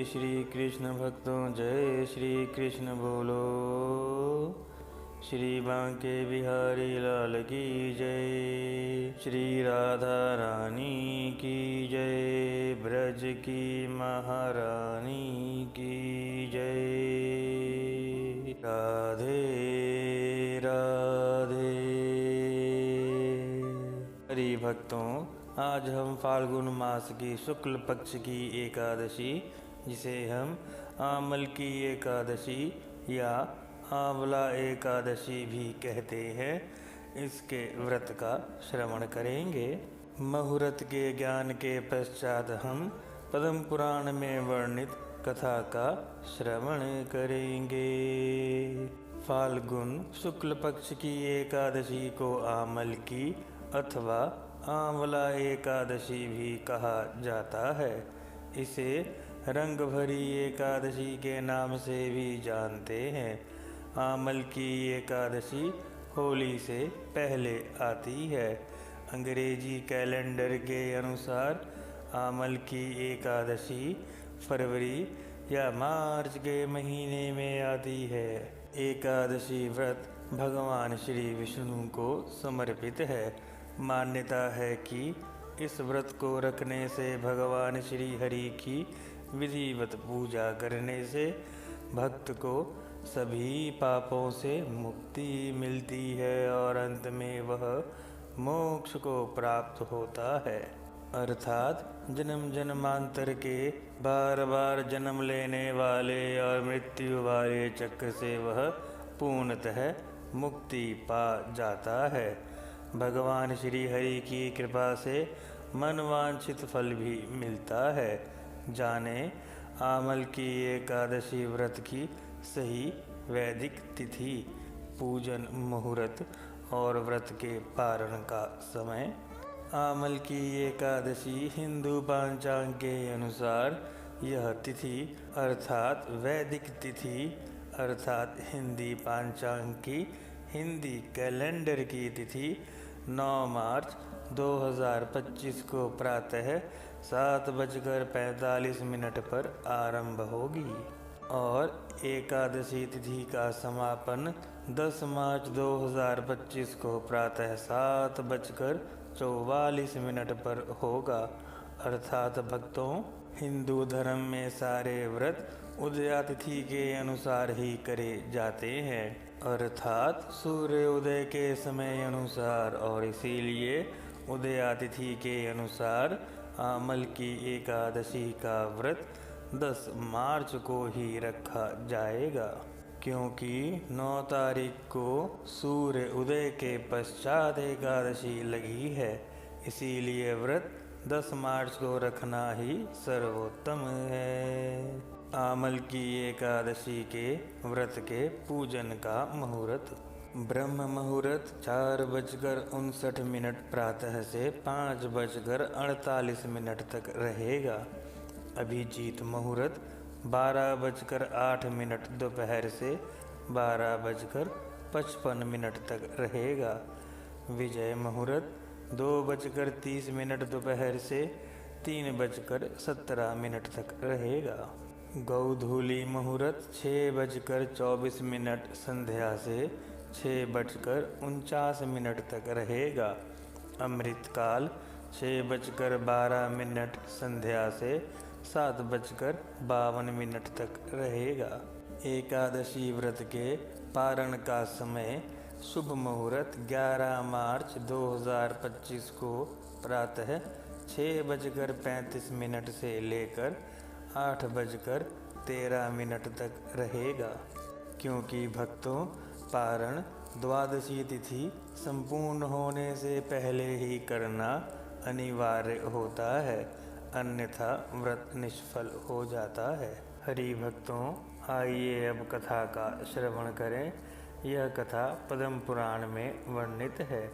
श्री कृष्ण भक्तों, जय श्री कृष्ण बोलो। श्री बांके बिहारी लाल की जय। श्री राधा रानी की जय। ब्रज की महारानी की जय। राधे राधे। हरि भक्तों, आज हम फाल्गुन मास की शुक्ल पक्ष की एकादशी, जिसे हम आमल की एकादशी या आंवला एकादशी भी कहते हैं, इसके व्रत का श्रवण करेंगे। मुहूर्त के ज्ञान के पश्चात हम पद्म पुराण में वर्णित कथा का श्रवण करेंगे। फाल्गुन शुक्ल पक्ष की एकादशी को आमल की अथवा आंवला एकादशी भी कहा जाता है। इसे रंग भरी एकादशी के नाम से भी जानते हैं। आमल की एकादशी होली से पहले आती है। अंग्रेजी कैलेंडर के अनुसार आमल की एकादशी फरवरी या मार्च के महीने में आती है। एकादशी व्रत भगवान श्री विष्णु को समर्पित है। मान्यता है कि इस व्रत को रखने से भगवान श्री हरि की विधिवत पूजा करने से भक्त को सभी पापों से मुक्ति मिलती है और अंत में वह मोक्ष को प्राप्त होता है, अर्थात जन्म जन्मांतर के बार बार जन्म लेने वाले और मृत्यु वाले चक्र से वह पूर्णतः मुक्ति पा जाता है। भगवान श्री हरि की कृपा से मनवांछित फल भी मिलता है। जाने आमल की एकादशी व्रत की सही वैदिक तिथि, पूजन मुहूर्त और व्रत के पारण का समय। आमल की एकादशी हिंदू पंचांग के अनुसार यह तिथि अर्थात वैदिक तिथि अर्थात हिंदी पंचांग की हिंदी कैलेंडर की तिथि 9 मार्च 2025 को प्रातः 7:45 पर आरंभ होगी और एकादशी तिथि का समापन 10 मार्च 2025 को प्रातः 7:44 पर होगा। अर्थात भक्तों, हिंदू धर्म में सारे व्रत उदयातिथि के अनुसार ही करे जाते हैं, अर्थात सूर्य उदय के समय अनुसार, और इसीलिए उदयातिथि के अनुसार आमल की एकादशी का व्रत 10 मार्च को ही रखा जाएगा, क्योंकि 9 तारीख को सूर्य उदय के पश्चात एकादशी लगी है। इसीलिए व्रत 10 मार्च को रखना ही सर्वोत्तम है। आमल की एकादशी के व्रत के पूजन का मुहूर्त। ब्रह्म मुहूर्त 4:59 प्रातः से 5:48 तक रहेगा। अभिजीत मुहूर्त 12:08 दोपहर से 12:55 तक रहेगा। विजय मुहूर्त 2:30 दोपहर से 3:17 तक रहेगा। गौधूली मुहूर्त 6:24 संध्या से 6:49 तक रहेगा। अमृतकाल 6:12 संध्या से 7:52 तक रहेगा। एकादशी व्रत के पारण का समय शुभ मुहूर्त 11 मार्च 2025 को प्रातः 6:35 से लेकर 8:13 तक रहेगा, क्योंकि भक्तों, पारण द्वादशी तिथि संपूर्ण होने से पहले ही करना अनिवार्य होता है, अन्यथा व्रत निष्फल हो जाता है। हरि भक्तों, आइए अब कथा का श्रवण करें। यह कथा पद्म पुराण में वर्णित है।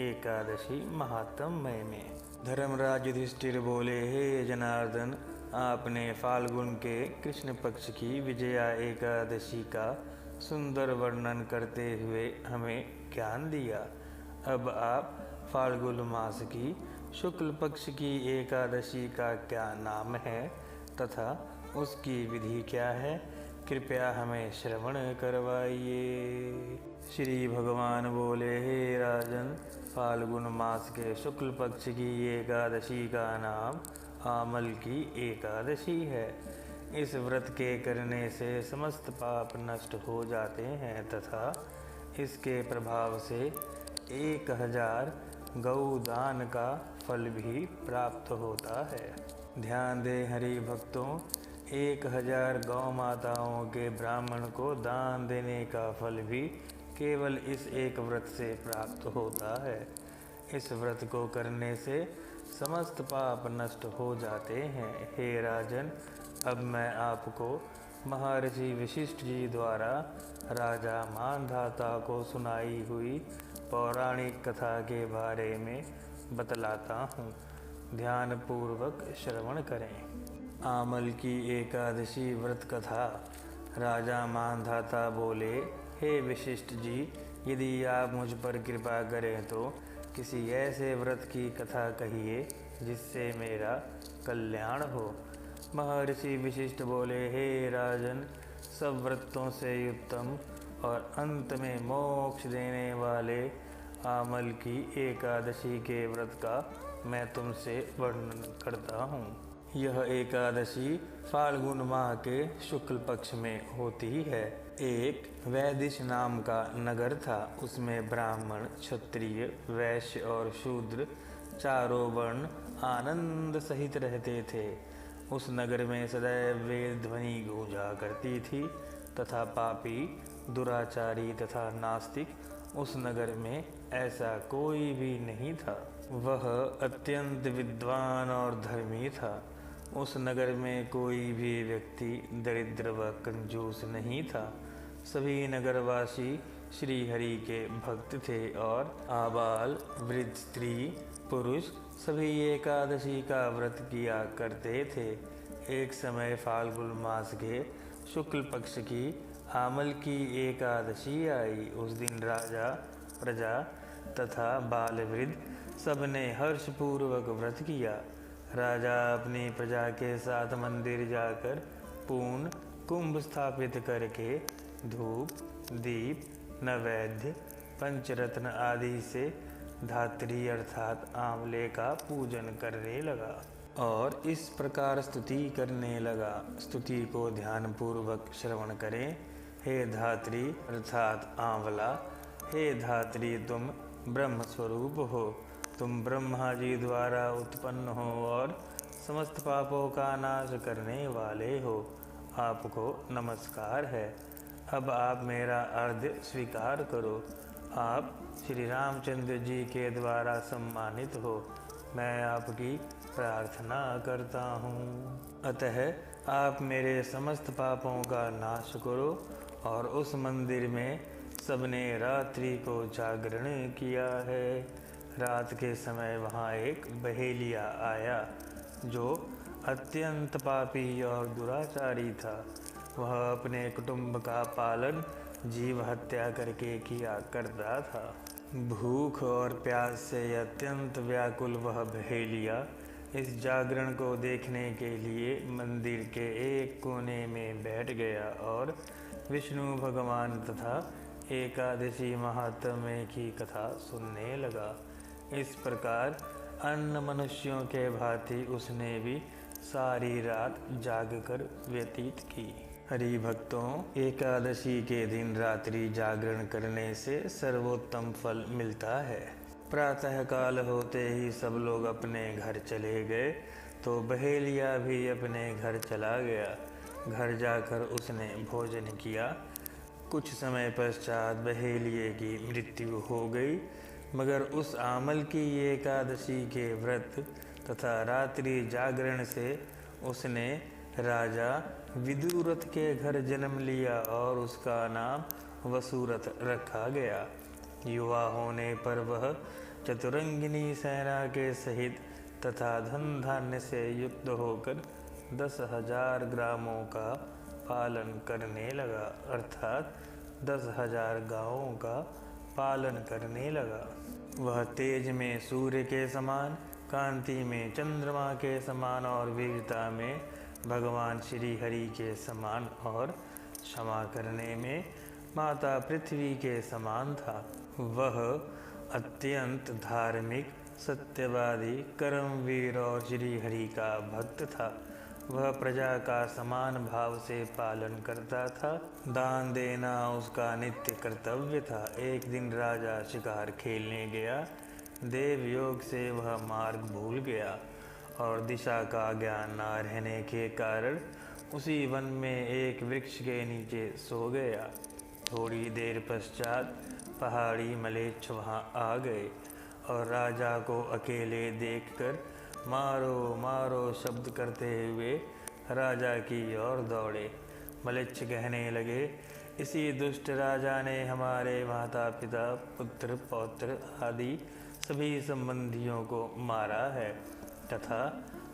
एकादशी महात्म्य में धर्मराज युधिष्ठिर बोले, हे जनार्दन, आपने फाल्गुन के कृष्ण पक्ष की विजया एकादशी का सुंदर वर्णन करते हुए हमें ज्ञान दिया। अब आप फाल्गुन मास की शुक्ल पक्ष की एकादशी का क्या नाम है तथा उसकी विधि क्या है, कृपया हमें श्रवण करवाइए। श्री भगवान बोले, हे राजन, फाल्गुन मास के शुक्ल पक्ष की एकादशी का नाम आमल की एकादशी है। इस व्रत के करने से समस्त पाप नष्ट हो जाते हैं तथा इसके प्रभाव से 1000 गौदान का फल भी प्राप्त होता है। ध्यान दें हरि भक्तों, 1000 गौ माताओं के ब्राह्मण को दान देने का फल भी केवल इस एक व्रत से प्राप्त होता है। इस व्रत को करने से समस्त पाप नष्ट हो जाते हैं। हे राजन, अब मैं आपको महर्षि वशिष्ठ जी द्वारा राजा मानधाता को सुनाई हुई पौराणिक कथा के बारे में बतलाता हूँ। ध्यान पूर्वक श्रवण करें। आमल की एकादशी व्रत कथा। राजा मानधाता बोले, हे वशिष्ठ जी, यदि आप मुझ पर कृपा करें तो किसी ऐसे व्रत की कथा कहिए जिससे मेरा कल्याण हो। महर्षि वशिष्ठ बोले, हे राजन, सब व्रतों से उत्तम और अंत में मोक्ष देने वाले आमल की एकादशी के व्रत का मैं तुमसे वर्णन करता हूँ। यह एकादशी फाल्गुन माह के शुक्ल पक्ष में होती है। एक वैदिश नाम का नगर था। उसमें ब्राह्मण, क्षत्रिय, वैश्य और शूद्र चारों वर्ण आनंद सहित रहते थे। उस नगर में सदैव वेद ध्वनि गूंजा करती थी तथा पापी, दुराचारी तथा नास्तिक उस नगर में ऐसा कोई भी नहीं था। वह अत्यंत विद्वान और धर्मी था। उस नगर में कोई भी व्यक्ति दरिद्र व कंजूस नहीं था। सभी नगरवासी श्री हरि के भक्त थे और आबाल, वृद्ध, स्त्री, पुरुष सभी एकादशी का व्रत किया करते थे। एक समय फाल्गुन मास के शुक्ल पक्ष की आमल की एकादशी आई। उस दिन राजा, प्रजा तथा बाल वृद्ध सबने हर्षपूर्वक व्रत किया। राजा अपनी प्रजा के साथ मंदिर जाकर पूर्ण कुंभ स्थापित करके धूप, दीप, नैवेद्य, पंचरत्न आदि से धात्री अर्थात आंवले का पूजन करने लगा और इस प्रकार स्तुति करने लगा। स्तुति को ध्यानपूर्वक श्रवण करें। हे धात्री अर्थात आंवला, हे धात्री, तुम ब्रह्म स्वरूप हो। तुम ब्रह्मा जी द्वारा उत्पन्न हो और समस्त पापों का नाश करने वाले हो। आपको नमस्कार है। अब आप मेरा अर्घ्य स्वीकार करो। आप श्री रामचंद्र जी के द्वारा सम्मानित हो। मैं आपकी प्रार्थना करता हूँ। अतः आप मेरे समस्त पापों का नाश करो। और उस मंदिर में सबने रात्रि को जागरण किया है। रात के समय वहाँ एक बहेलिया आया जो अत्यंत पापी और दुराचारी था। वह अपने कुटुंब का पालन जीव हत्या करके किया करता था। भूख और प्यास से अत्यंत व्याकुल वह बहेलिया इस जागरण को देखने के लिए मंदिर के एक कोने में बैठ गया और विष्णु भगवान तथा एकादशी महात्म्य की कथा सुनने लगा। इस प्रकार अन्य मनुष्यों के भांति उसने भी सारी रात जागकर व्यतीत की। हरि भक्तों, एकादशी के दिन रात्रि जागरण करने से सर्वोत्तम फल मिलता है। प्रातः काल होते ही सब लोग अपने घर चले गए तो बहेलिया भी अपने घर चला गया। घर जाकर उसने भोजन किया। कुछ समय पश्चात बहेलिये की मृत्यु हो गई। मगर उस आमल की एकादशी के व्रत तथा रात्रि जागरण से उसने राजा विदुरथ के घर जन्म लिया और उसका नाम वसुरथ रखा गया। युवा होने पर वह चतुरंगिनी सेना के सहित तथा धन धान्य से युक्त होकर 10,000 ग्रामों का पालन करने लगा, अर्थात 10,000 गांवों का पालन करने लगा। वह तेज में सूर्य के समान, कांति में चंद्रमा के समान और वीरता में भगवान श्री हरि के समान और क्षमा करने में माता पृथ्वी के समान था। वह अत्यंत धार्मिक, सत्यवादी, कर्मवीर और श्री हरि का भक्त था। वह प्रजा का समान भाव से पालन करता था। दान देना उसका नित्य कर्तव्य था। एक दिन राजा शिकार खेलने गया। देव योग से वह मार्ग भूल गया और दिशा का ज्ञान न रहने के कारण उसी वन में एक वृक्ष के नीचे सो गया। थोड़ी देर पश्चात पहाड़ी मलेच्छ वहाँ आ गए और राजा को अकेले देखकर मारो मारो शब्द करते हुए राजा की ओर दौड़े। मलेच्छ कहने लगे, इसी दुष्ट राजा ने हमारे माता पिता, पुत्र पौत्र आदि सभी संबंधियों को मारा है तथा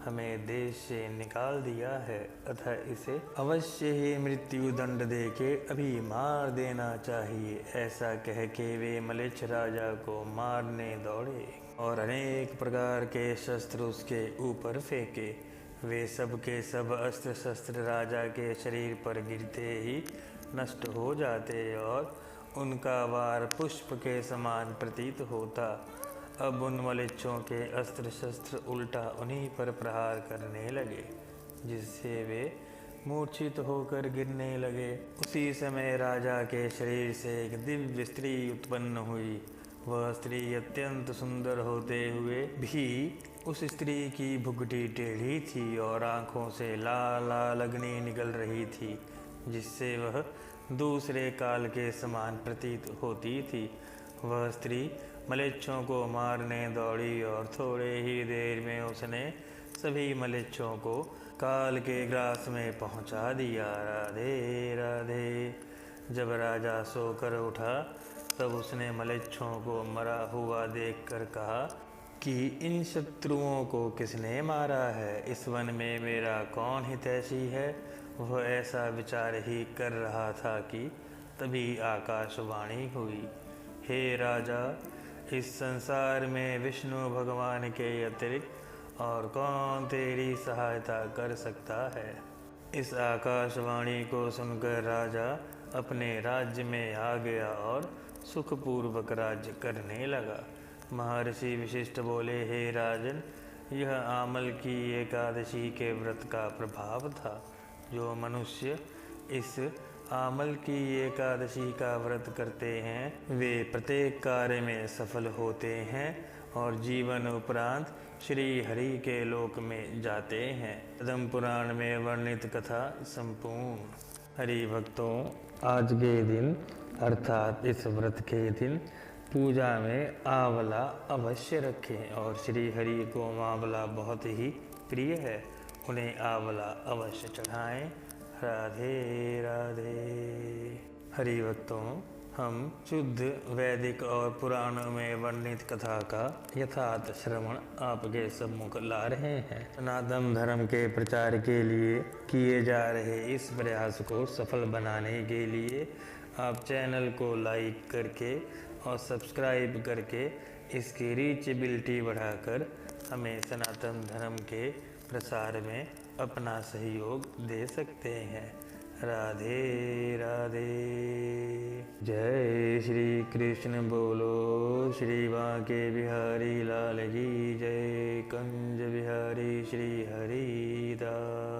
हमें देश से निकाल दिया है, अतः इसे अवश्य ही मृत्यु दंड देके अभी मार देना चाहिए। ऐसा कह के वे मलेच्छ राजा को मारने दौड़े और अनेक प्रकार के शस्त्र उसके ऊपर फेंके। वे सब के सब अस्त्र शस्त्र राजा के शरीर पर गिरते ही नष्ट हो जाते और उनका वार पुष्प के समान प्रतीत होता। अब उन मलेच्छों के अस्त्र शस्त्र उल्टा उन्हीं पर प्रहार करने लगे, जिससे वे मूर्छित होकर गिरने लगे। उसी समय राजा के शरीर से एक दिव्य स्त्री उत्पन्न हुई। वह स्त्री अत्यंत सुंदर होते हुए भी उस स्त्री की भुगटी टेढ़ी थी और आँखों से लाल लाल अग्नि निकल रही थी, जिससे वह दूसरे काल के समान प्रतीत होती थी। वह स्त्री मलेच्छों को मारने दौड़ी और थोड़े ही देर में उसने सभी मलेच्छों को काल के ग्रास में पहुंचा दिया। राधे राधे। जब राजा सोकर उठा तब उसने मलेच्छों को मरा हुआ देखकर कहा कि इन शत्रुओं को किसने मारा है? इस वन में मेरा कौन हितैषी है? वह ऐसा विचार ही कर रहा था कि तभी आकाशवाणी हुई, हे राजा, इस संसार में विष्णु भगवान के अतिरिक्त और कौन तेरी सहायता कर सकता है? इस आकाशवाणी को सुनकर राजा अपने राज्य में आ गया और सुखपूर्वक राज्य करने लगा। महर्षि विशिष्ट बोले, हे राजन, यह आमल की एकादशी के व्रत का प्रभाव था। जो मनुष्य इस आमल की एकादशी का व्रत करते हैं वे प्रत्येक कार्य में सफल होते हैं और जीवन उपरांत श्री हरि के लोक में जाते हैं। पद्म पुराण में वर्णित कथा संपूर्ण। हरि भक्तों, आज के दिन अर्थात इस व्रत के दिन पूजा में आंवला अवश्य रखें और श्री हरि को आंवला बहुत ही प्रिय है। उन्हें आंवला अवश्य चढ़ाएं। राधे राधे। हरि भक्तों, हम शुद्ध वैदिक और पुराणों में वर्णित कथा का यथार्थ श्रवण आपके सम्मुख ला रहे हैं। सनातन धर्म के प्रचार के लिए किए जा रहे इस प्रयास को सफल बनाने के लिए आप चैनल को लाइक करके और सब्सक्राइब करके इसकी रीचेबिलिटी बढ़ाकर हमें सनातन धर्म के प्रसार में अपना सहयोग दे सकते हैं। राधे राधे। जय श्री कृष्ण बोलो, श्री बांके बिहारी लाल की जय। कंज बिहारी श्री हरि दास।